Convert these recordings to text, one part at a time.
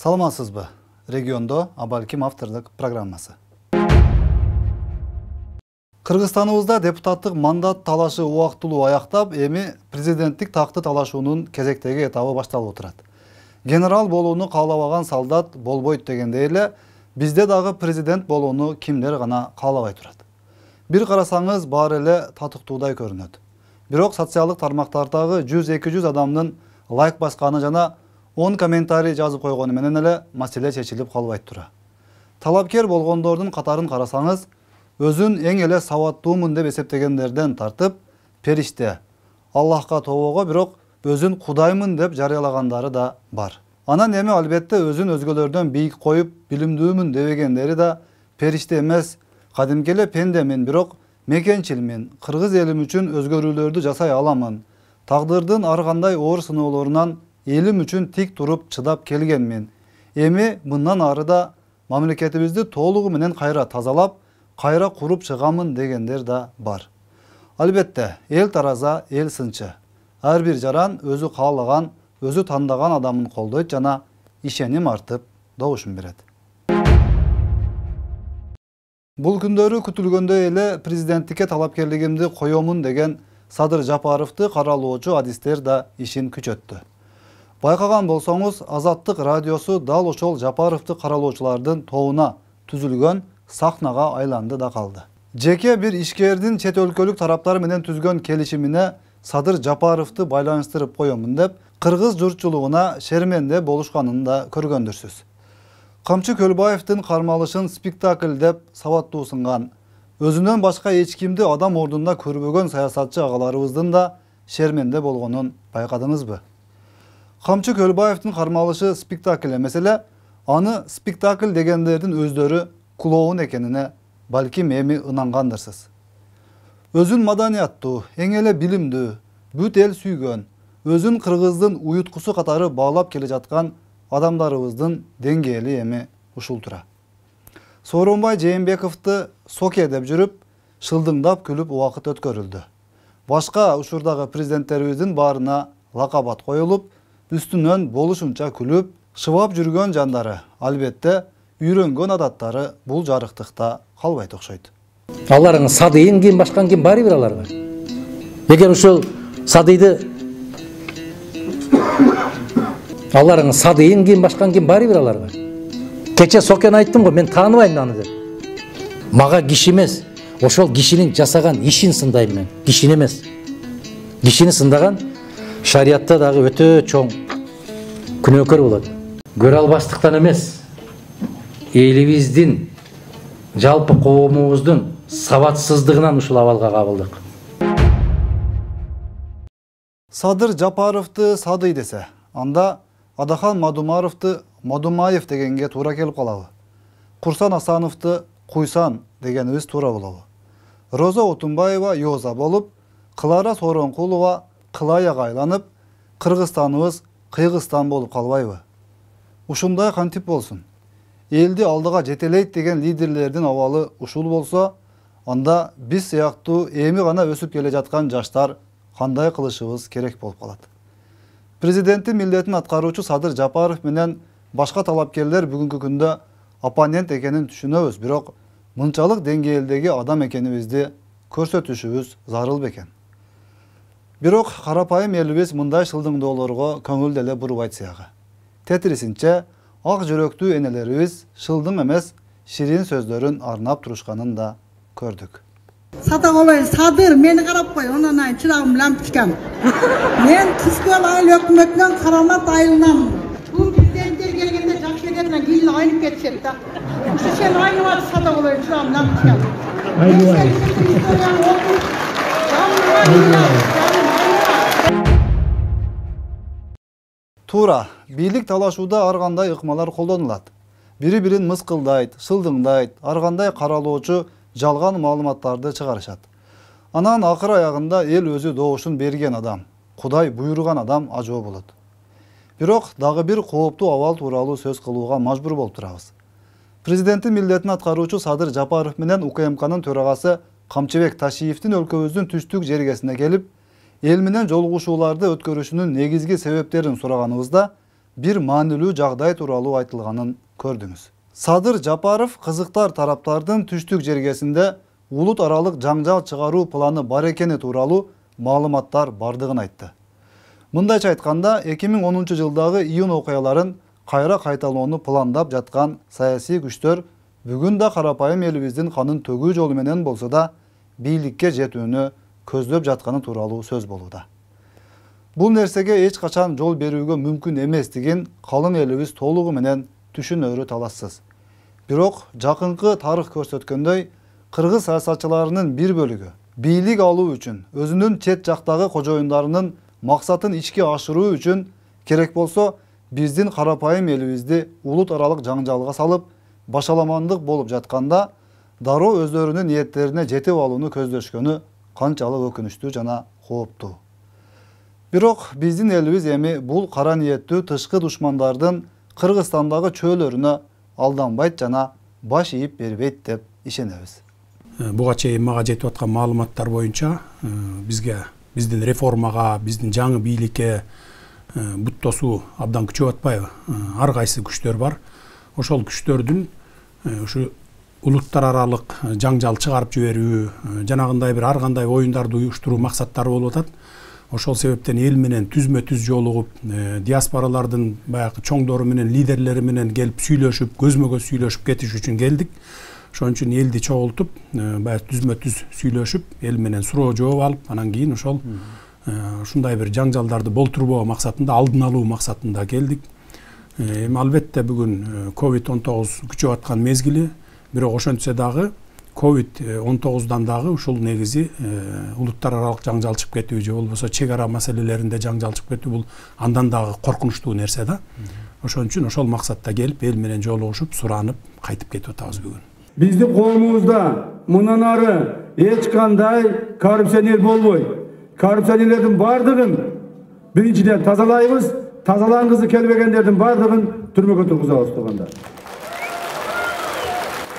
Саламатсызбы? Региондо Абалким авторлык программасы. Кыргызстаныбызда депутаттык мандат талашы убактылуу аяктап, эми президенттик такты талашуунун кезектеги этабы башталып отурат. Генерал болууну каалабаган солдат болбойт дегендей эле, бизде дагы президент болууну кимдер гана каалабай турат. Бир карасаңыз баары эле татыктуудай көрүнөт. Бирок социалдык тармактардагы 100-200 адамдын лайк басканы жана 10 комментарий жазып койгону менен эле маселе чечилип калбайт тура. Талапкер болгондордун катарын карасаңыз, өзүн эң эле сабаттуумун деп эсептегендерден тартып, периште, Аллахка тобого, бирок өзүн кудаймын деп жарыялагандары да бар. Анан эми албетте өзүн өзгөлөрдөн бийик коюп, билимдүүмүн дебегендери да периште эмес, кадимки эле пендемин, бирок мекенчилмин, кыргыз элим үчүн өзгөрүүлөрдү жасай аламын, тагдырдын ар кандай оор сыноолорунан элим үчүн тик туруп чыдап келгенмин. Эми мындан ары да мамлекетибизди толугу менен кайра тазалап, кайра куруп чыгамын дегендер да бар. Албетте, эл тараза, эл сынчы. Ар бир жаран өзү каалаган, өзү тандаган адамын колдойт жана ишеним артып, добушун берет. Бул күндөрү күтүлгөндөй эле президенттикке талапкерлигимди коёмун деген Садыр Жапаровду каралоочу адистер да ишин күчөттү. Байкаган болсоңуз, Азаттык радиосу дал ошол Жапаровду каралоочулардын тобуна түзүлгөн сахнага айланды да калды. Жеке бир ишкердин чет өлкөлүк тараптар менен түзгөн келишимине Садыр Жапаровду байланыштырып коёмун деп, кыргыз журтчулугуна шерменде болушканын да көргөндүрсүз. Камчы Көлбаевдин кармалышын спектакль деп сабаттуу сынган, өзүнөн башка эч кимди адам ордунда көрбөгөн саясатчы агаларыбыздын да шерменде болгонун байкадыңызбы? Камчы Көлбаевдин кармалышы спектакль эмес эле, аны спектакль дегендердин өздөрү кулоон экенине балким эми ынангандырсыз. Өзүн маданияттуу, эң эле билимдүү, бүт эл сүйгөн, өзүн кыргыздын уюткусу катары баалап келе жаткан адамдарыбыздын деңгээли эми ушул тура. Сооронбай Жээнбековду соке деп жүрүп, шылдыңдап күлүп убакыт өткөрүлдү. Башка учурдагы президенттерибиздин баарына лакабат коюлуп, үстүнөн болушунча күлүп, шыбап жүргөн жандары, албетте, үйрөнгөн адаттары бул жарыктыкта калбайт окшойт. Аларың садыйын кийин башкан ким баары бир аларга. Эгер ошол садыйды аларың садыйын кийин башкан ким баары бир аларга. Кече сокен айттым го, мен тааныбайм аны деп. Мага киши эмес, ошол кишинин жасаган ишин сындайм мен, кишини эмес. Кишини сындаган шариятта дагы өтө чоң күнөөкөр болот. Көрө албастыктан эмес, элибиздин, жалпы коомубуздун сабатсыздыгынан ушул абалга кабылдык. Садыр Жапаровду садый десе, анда Адахан Мадумаровду Мадумаев дегенге туура келип калабы. Курсан Асановду Куйсан дегенибиз туура болобу. Роза Отунбаева Йоза болуп, Кылара Сооронкулова Кылаяга айланып, Кыргызстаныбыз Кыйгызстан болуп калбайбы? Ушундай кантип болсун? Элди алдыга жетелейт деген лидерлердин абалы ушул болсо, анда биз сыяктуу эми гана өсүп келе жаткан жаштар кандай кылышыбыз керек болуп калат. Президенттин милдетин аткаруучу Садыр Жапаров менен башка талапкерлер бүгүнкү күндө оппонент экенин түшүнөбүз, бирок мынчалык деңгээлдеги адам экенибизди көрсөтүшүбүз зарыл бекен. Бирок карапайым элибиз мындай шылдыңдоолорго көңүл деле бурбайт сыягы. Тетирисинче ак жүрөктүү энелерибиз шылдың эмес, ширин сөздөрүн арнап турушканын да көрдүк. Садаголой Садыр мени карап кой, онан айн чырагым лампочкам. Мен Кызгал айыл өкмөтүнөн Карамат айылынан. Бул президенттер келгенде жакшы эле кийин айнып кетишет да. Ушу сен айнып Садаголой чырагым лампочкам. Туура, бийлик талашууда ар кандай ыкмалар колдонулат. Бири-бирин мыскылдайт, шылдыңдайт, ар кандай каралоочу жалган маалыматтарды чыгарышат. Анан акыр аягында эл өзү добушун берген адам, Кудай буйруган адам ажоо болот. Бирок дагы бир кооптуу абал тууралуу сөз кылууга мажбур болуп турабыз. Президенттин милдетин аткаруучу Садыр Жапаров менен УКМКнын төрагасы Камчыбек Ташиевдин өлкөбүздүн түштүк жергесине келип, эл менен жолугушууларды өткөрүшүнүн негизги себептерин сураганыбызда, bir maанилүү жагдай тууралуу айтылганын көрдүңүз. Садыр Жапаров кызыктар тараптардын түштүк жергесинде улут аралык жаңжал чыгаруу планы бар экени тууралуу маалыматтар бардыгын айтты. Мындайча айтканда, 2010 жылдагы июнь окуяларын кайра кайталоону пландап жаткан саясий күчтөр бүгүн да карапайым элибиздин канын төгүү жолу менен болсо да бийликке жетүүнү көздөп жатканы тууралуу сөз болууда. Бул нерсеге эч качан жол берүүгө мүмкүн эместигин калың элибиз толугу менен түшүнөрү талашсыз. Бирок жакынкы тарых көрсөткөндөй, кыргыз саясатчыларынын бир бөлүгү бийлик алуу үчүн, өзүнүн чет жактагы кожоюндарынын максатын ичке ашыруу үчүн керек болсо биздин карапайым элибизди улут аралык жаңжалга салып, башаламандык болуп жатканда дароо өздөрүнүн ниеттерине жетип алууну көздөшкөнү канчалык өкүнүчтүү жана кооптуу. Бирок биздин элибиз эми бул кара ниеттүү тышкы душмандардын Кыргызстандагы чөөлөрүнө алданбайт жана баш ийип бербейт деп ишенебиз. Буга чейин мага жетип аткан маалыматтар боюнча биздин реформага, биздин жаңы бийликке буттосуу абдан күчөп атпайбы? Ар кайсы күчтөр бар. Ошол күчтөрдүн ушу улуттар аралык жаңжал чыгарып жиберүү, жанагындай бир ар кандай оюндарды уюштуруу максаттары болуп атат. Ошол себептен эл менен түзмө-түз жолугуп, диаспоралардын баягы чоңдору менен, лидерлери менен келип сүйлөшүп, көзмө-көз сүйлөшүп кетиш үчүн келдик. Ошон үчүн элди чогултуп, баягы түзмө-түз сүйлөшүп, эл менен суроо жооп алып, анан кийин ошол ушундай бир жаңжалдарды болтурбоо максатында, алдын алуу максатында келдик. Эми албетте бүгүн COVID-19 күчөп аткан мезгили, бирок ошентсе дагы COVID-19 дагы ушул негизи улуттар аралык жаңжал чыгып кетүү же болбосо чек ара маселелеринде жаңжал чыгып кетүү бул андан дагы коркунучтуу нерсе да. Ошон үчүн ошол максатта келип эл менен жолугушуп, суранып, кайтып кетип атабыз бүгүн. Биздин коомубузда мындан ары эч кандай коррупционер болбойт. Коррупционерлердин бардыгын биринчиден тазалайбыз, тазалангысы келбегендердин бардыгын түрмөгө тургузабыз туугандар.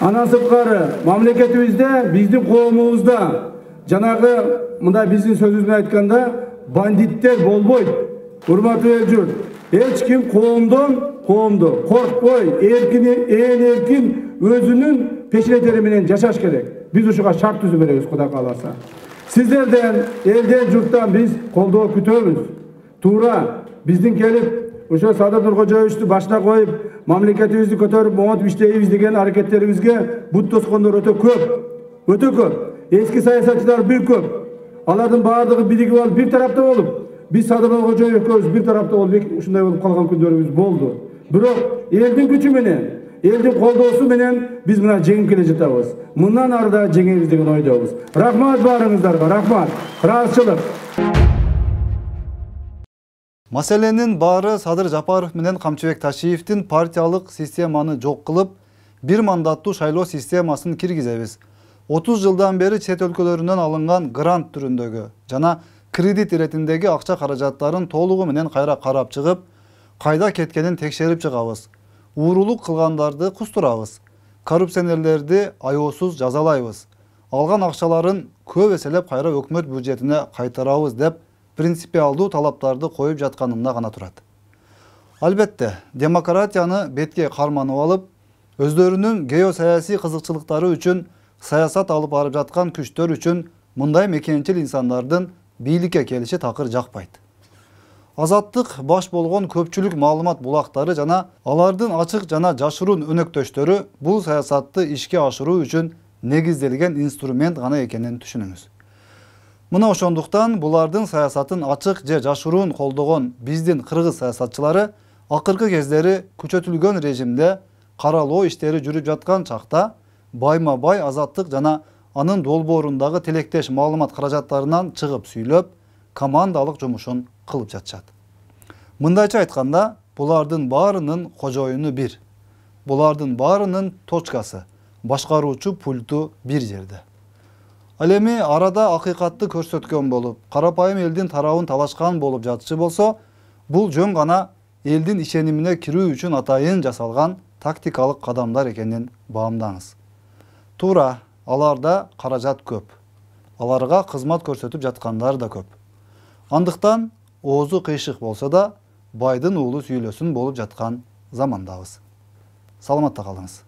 Андан сырткары мамлекетибизде, биздин коомубузда жанагы мындай биздин сөзүбүз менен айтканда бандиттер болбойт. Урматтуу эл журт, эч ким коомдо коркпой, эркин өзүнүн пешенетери менен жашаш керек. Биз ушуга шарт түзүп беребиз, Кудай кааласа. Сиздерден, элден, журттан биз колдоо күтөбүз. Туура биздин келип ошо Садыр Нуркожоевичти башына коюп, мамлекетибизди көтөрүп, моңотуп иштейбиз деген аракеттерибизге бут тоскондор өтө көп. Эски саясатчылар бир көп. Алардын баардыгы биригип алып бир тарапта болуп, биз Садыр Нуркожоев экөөбүз бир тарапта болуп, ушундай болуп калган күндөрүбүз болду. Бирок элдин күчү менен, элдин колдоосу менен биз мына жеңип келе жатабыз. Мындан ары да жеңебиз деген ойдобуз. Рахмат баарыңыздарга, рахмат. Ыраазычылык. Маселенин баары Садыр Жапаров менен Камчыбек Ташиевдин партиялык системаны жок кылып, бир мандаттуу шайлоо системасын киргизебиз. 30 жылдан бери чет өлкөлөрүнөн алынган грант түрүндөгү жана кредит иретиндеги акча каражаттарын толугу менен кайра карап чыгып, кайда кеткенин текшерип чыгабыз. Уурулук кылгандарды кустурабыз. Коррупционерлерди аяосуз жазалайбыз. Алган акчаларын көп эселеп кайра өкмөт бюджетине кайтарабыз деп принципиалдуу талаптарды коюп жатканында гана турат. Албетте, демократияны бетке карманып алып, өздөрүнүн геосаясий кызыкчылыктары үчүн саясат алып барып жаткан күчтөр үчүн мындай мекенчил инсандардын бийликке келиши такыр жакпайт. Азаттык баш болгон көпчүлүк маалымат булактары жана алардын ачык жана жашыруун өнөктөштөрү бул саясатты ишке ашыруу үчүн негизделген инструмент гана экенин түшүнүңүз. Мына ошондуктан булардын саясатын ачык же жашыруун колдогон биздин кыргыз саясатчылары акыркы кездери күчөтүлгөн режимде каралоо иштери жүрүп жаткан чакта байма-бай азаттык жана анын долбоорундагы тилектеш маалымат каражаттарынан чыгып сүйлөп, командалык жумушун кылып жатышат. Мындайча айтканда, булардын баарынын кожоюну бир. Булардын баарынын точкасы, башкаруучу пульту бир жерде. Ал эми арада акыйкатты көрсөткөн болуп, карапайым элдин тарабын талашкан болуп жатчы болсо, бул жөн гана элдин ишенимине кирүү үчүн атайын жасалган тактикалык кадамдар экенин баамдаңыз. Туура, аларда каражат көп. Аларга кызмат көрсөтүп жаткандар да көп. Андыктан оозу кыйшык болсо да, байдын уулу сүйлөсүн болуп жаткан замандабыз. Саламатта калыңыз.